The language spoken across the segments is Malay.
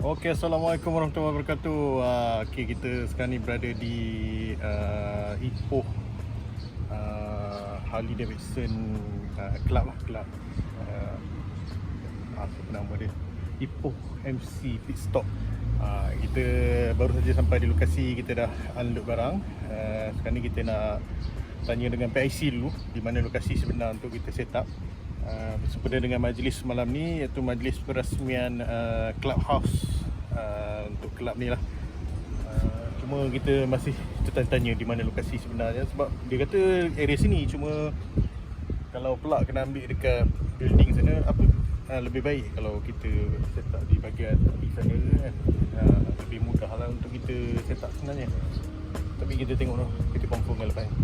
Okey, Assalamualaikum warahmatullahi wabarakatuh. Okey, kita sekarang ni berada di Ipoh Harley Davidson Club lah, Club apa nama dia, Ipoh MC Pit Stop. Kita baru saja sampai di lokasi, kita dah unload barang. Sekarang ni kita nak tanya dengan PIC dulu di mana lokasi sebenar untuk kita set up. Bersempena dengan majlis malam ni, iaitu majlis perasmian clubhouse untuk kelab ni lah. Cuma kita masih tertanya-tanya di mana lokasi sebenarnya, sebab dia kata area sini, cuma kalau pelak kena ambil dekat building sana, apa lebih baik kalau kita set up di bahagian di sana kan. Lebih mudah lah untuk kita set up sebenarnya. Tapi kita tengok lah, kita confirm lepas ni.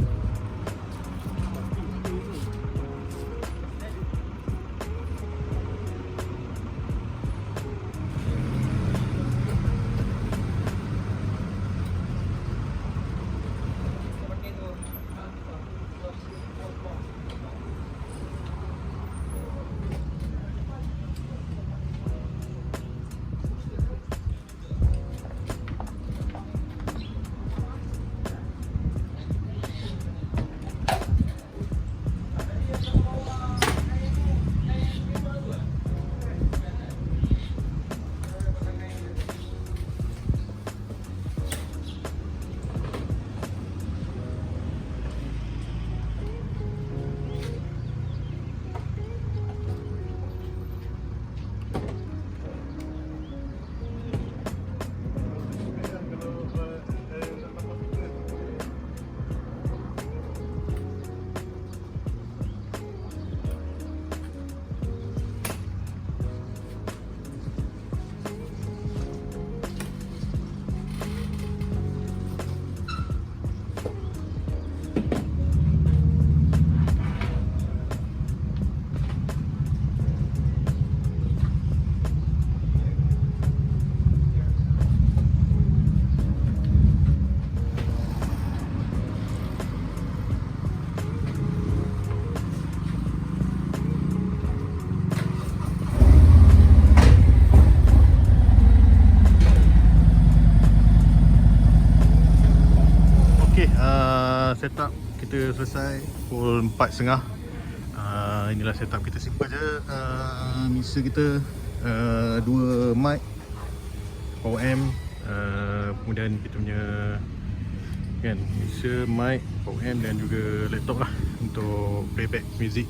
Setup kita selesai pukul 4.30. Inilah setup kita, simple je. Mixer kita, 2 mic, power amp, kemudian kita punya kan, mixer, mic, power amp dan juga laptop lah untuk playback music.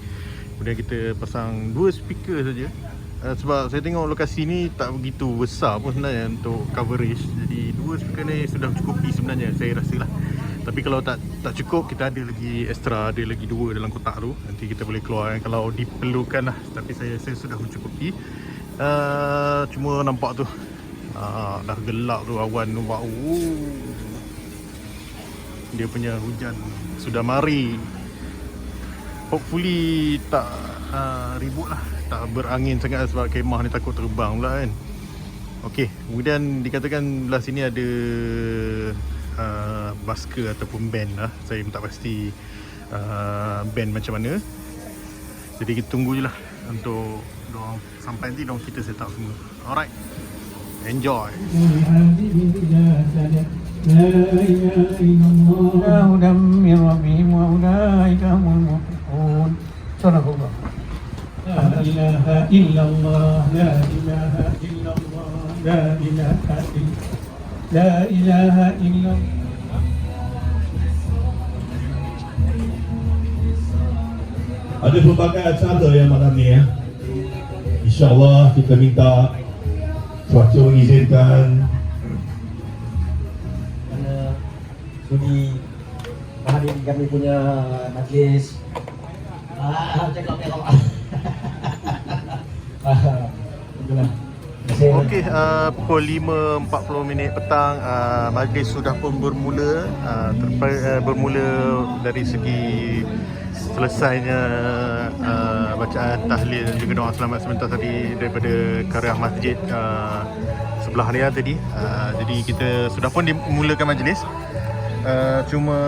Kemudian kita pasang 2 speaker saja. Sebab saya tengok lokasi ni tak begitu besar pun sebenarnya untuk coverage. Jadi 2 speaker ni sudah cukupi sebenarnya, saya rasa lah. Tapi kalau tak cukup, kita ada lagi extra, ada lagi 2 dalam kotak tu. Nanti kita boleh keluar kalau diperlukan lah. Tapi saya sudah mencukupi. Cuma nampak tu dah gelap tu, awan tu. Dia punya hujan sudah mari. Hopefully tak ribut lah, tak berangin sangat sebab kemah ni takut terbang pula kan. Okey, kemudian dikatakan belah sini ada basker ataupun band lah. Saya pun tak pasti band macam mana. Jadi kita tunggu je lah untuk diorang sampai nanti, diorang kita set up semua. Alright, enjoy. La ilaha illallah, la ilaha illallah, la ilaha illallah, la ilaha illallah. Ada pelbagai acara yang malam ni ya. InsyaAllah kita minta cuaca mengizinkan. Kerana sudi menghadiri kami punya majlis. Cakap. Okey, pukul 5.40 petang, majlis sudah pun bermula. Bermula dari segi selesainya bacaan tahlil dan juga doa selamat sebentar tadi daripada Karyah Masjid sebelah dia tadi. Jadi kita sudah pun dimulakan majlis. Cuma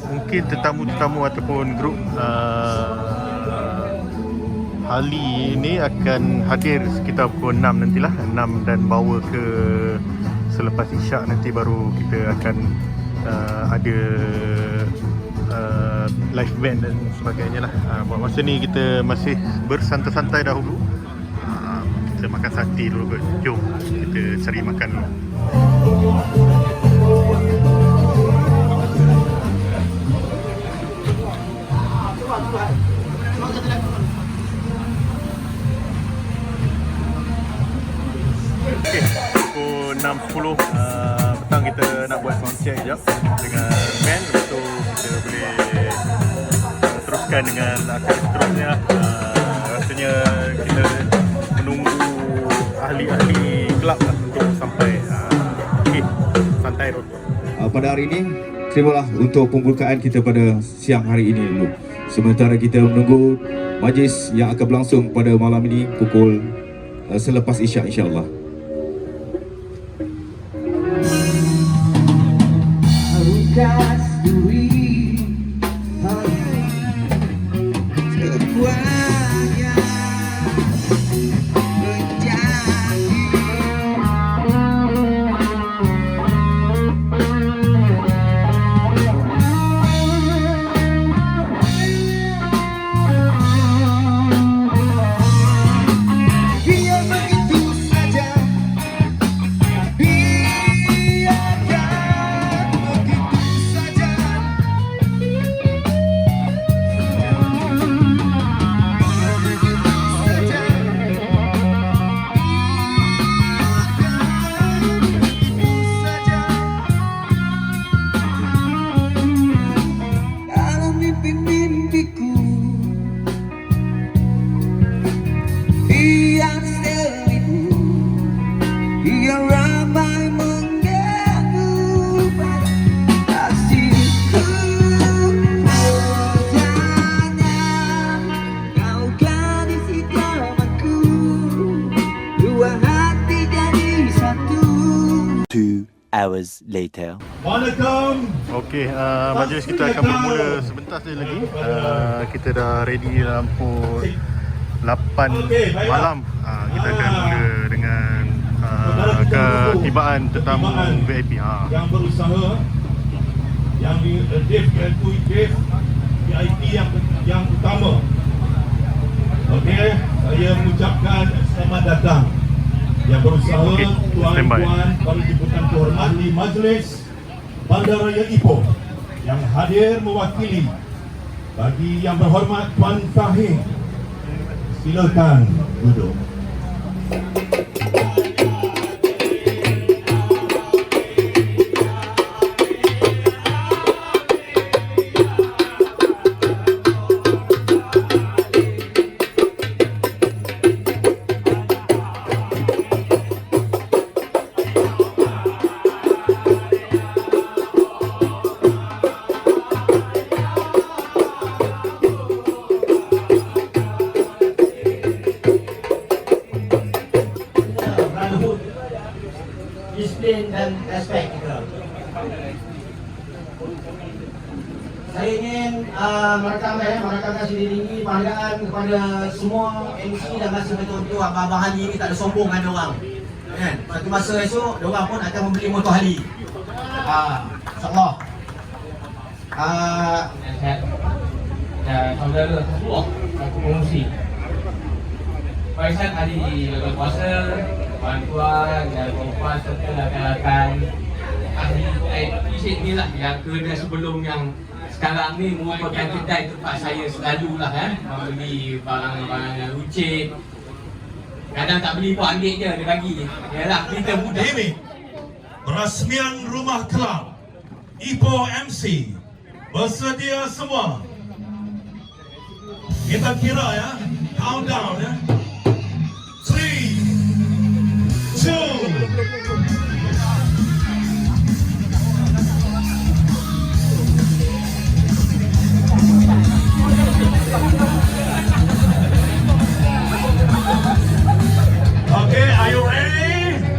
mungkin tetamu-tetamu ataupun grup Hali ini akan hadir sekitar pukul 6 nantilah, 6 dan bawa ke selepas isyak nanti baru kita akan ada live band dan sebagainya lah. Buat masa ni kita masih bersantai-santai dahulu. Kita makan sate dulu kot. Jom kita cari makan dulu. Okay, pukul 6.10 petang kita nak buat sound check sekejap dengan band. Lepas tu kita boleh teruskan dengan akan seterusnya. Rasanya kita menunggu ahli-ahli kelab lah untuk sampai. Okay, santai dulu. Pada hari ini, terimalah untuk pembukaan kita pada siang hari ini dulu. Sementara kita menunggu majlis yang akan berlangsung pada malam ini pukul selepas isyak insya-Allah. Hours later. Okey, majlis kita akan bermula sebentar saja lagi. Kita dah ready dalam pukul 8 malam. Kita akan mula dengan ketibaan tetamu VIP. Yang berusaha, yang Dave VIP yang utama. Okey, saya mengucapkan selamat datang yang berusaha, tuan-tuan, para jemputan terhormat di majlis Bandaraya Ipoh yang hadir mewakili. Bagi yang berhormat Tuan Fahim, silakan duduk. Disiplin dan respect kita. Saya ingin merakamkan sedikit penghargaan kepada semua MC dan masih betul-betul abang-abang Hali ni tak ada sombong dengan diorang. Kan? Satu masa esok, diorang pun akan membeli motor Hali. InsyaAllah. Dan saudara semua aku mengungsi. Barisan hari berpuasa, tuan-tuan dan perempuan serta rakan-rakan ahli IC ni lah yang kerja sebelum yang sekarang ni merupakan kedai tempat saya selalu lah membeli barang-barang yang runcit. Kadang tak beli pun ambil je, dia bagi. Yalah, kita mudah. Ini perasmian rumah kelab Ipoh MC bersedia semua. Kita kira ya, countdown ya. 3, 2. Okay, are you ready? 3,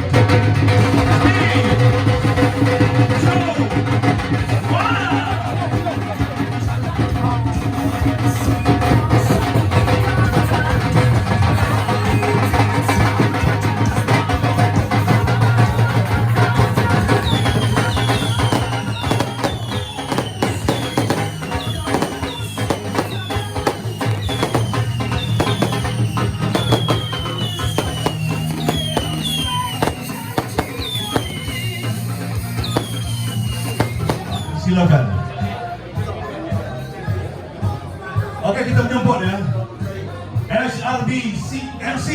2, 1. silakan. Okey, kita menjemput ya. HRB CMC.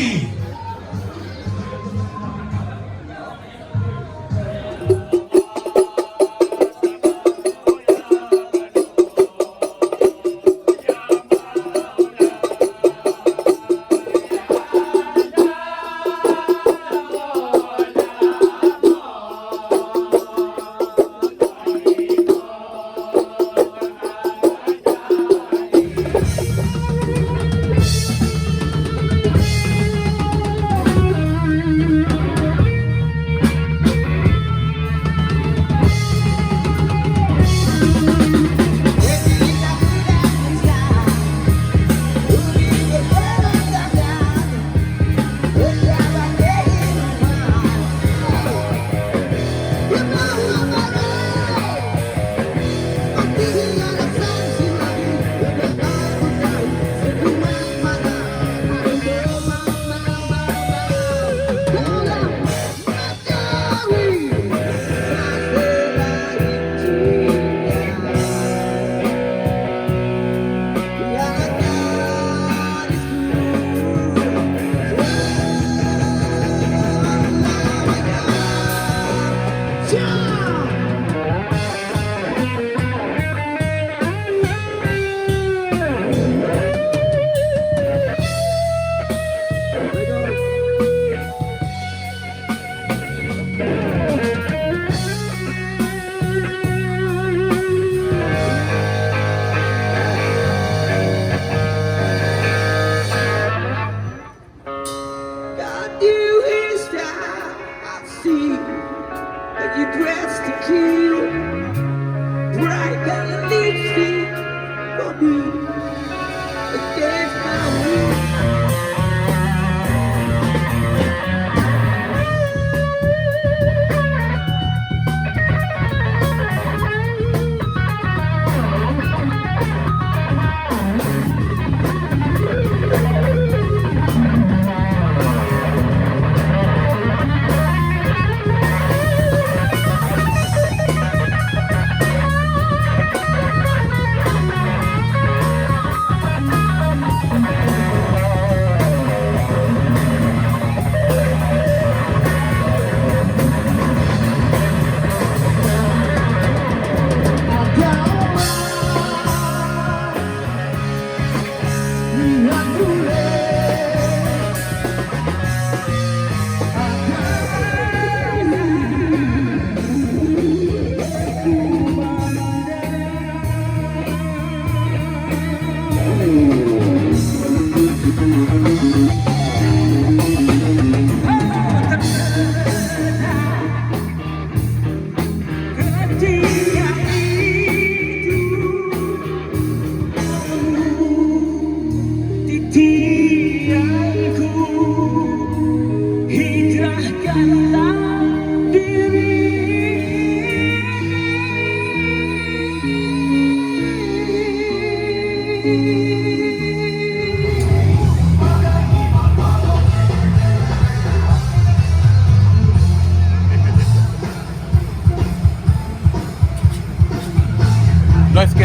Noise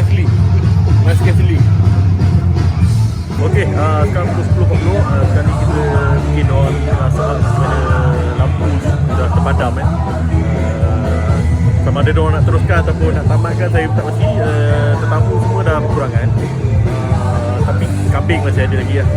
carefully. Okey, sekarang pukul 10.40. Sekarang ni kita bikin on saat mana lampu sudah terpadam sama ada diorang nak teruskan ataupun nak tamatkan, saya tak pasti. Tetamu semua dah berkurangan, tapi kambing masih ada lagi lah.